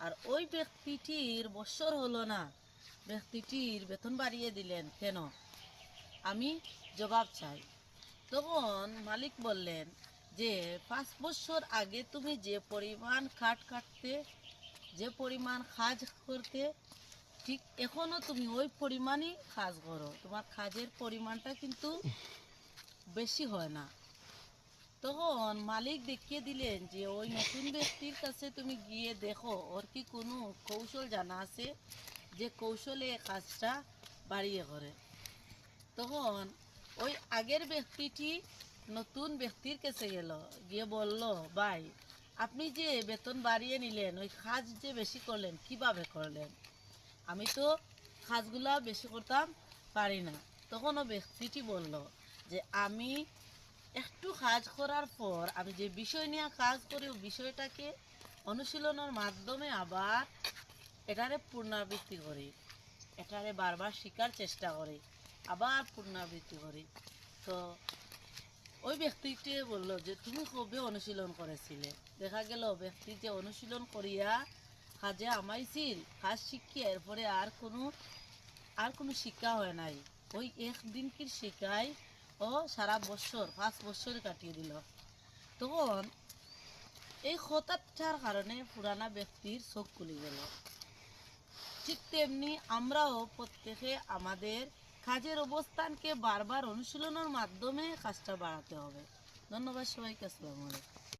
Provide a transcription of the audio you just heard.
আর ওই ব্যক্তিটির বৎসর হলো না, ব্যক্তিটির বেতন বাড়িয়ে দিলেন কেন? আমি জবাব চাই। তখন মালিক বললেন যে 5 বছর আগে তুমি যে পরিমাণ খাট কাটতে, যে পরিমাণ কাজ করতে, ঠিক এখনও তুমি ওই পরিমাণই কাজ করো, তোমার কাজের পরিমাণটা কিন্তু বেশি হয় না। তখন মালিক দেখিয়ে দিলেন যে ওই নতুন ব্যক্তির কাছে তুমি গিয়ে দেখো ওর কি কোনো কৌশল জানা আছে যে কৌশলে কাজটা বাড়িয়ে করে। তখন ওই আগের ব্যক্তিটি নতুন ব্যক্তির কাছে গেল, গিয়ে বলল, ভাই আপনি যে বেতন বাড়িয়ে নিলেন, ওই কাজ যে বেশি করলেন কিভাবে করলেন? আমি তো কাজগুলা বেশি করতাম পারি না। তখন ও ব্যক্তিটি বলল যে আমি একটু কাজ করার পর আমি যে বিষয় নিয়ে কাজ করি ওই বিষয়টাকে অনুশীলনের মাধ্যমে আবার এটারে পুনরাবৃত্তি করি, এটারে বারবার শেখার চেষ্টা করি, আবার পুনরাবৃত্তি করি। তো ওই ব্যক্তিটি বলল যে তুমি কবে অনুশীলন করেছিলে? দেখা গেল ব্যক্তি যে অনুশীলন করিয়া কাজে আমাইছিল, কাজ শিখিয়ে এরপরে আর কোনো শিক্ষা হয় নাই, ওই একদিন কি শিখাই ও সারা বছর 5 বছর কাটিয়ে দিল। তখন এই হতাশার কারণে পুরানা ব্যক্তির চোখ খুলে গেল। ঠিক তেমনি আমরাও প্রত্যেকে আমাদের কাজের অবস্থানকে বারবার অনুশীলনের মাধ্যমে কাজটা বাড়াতে হবে। ধন্যবাদ সবাইকে। আসসালামু আলাইকুম।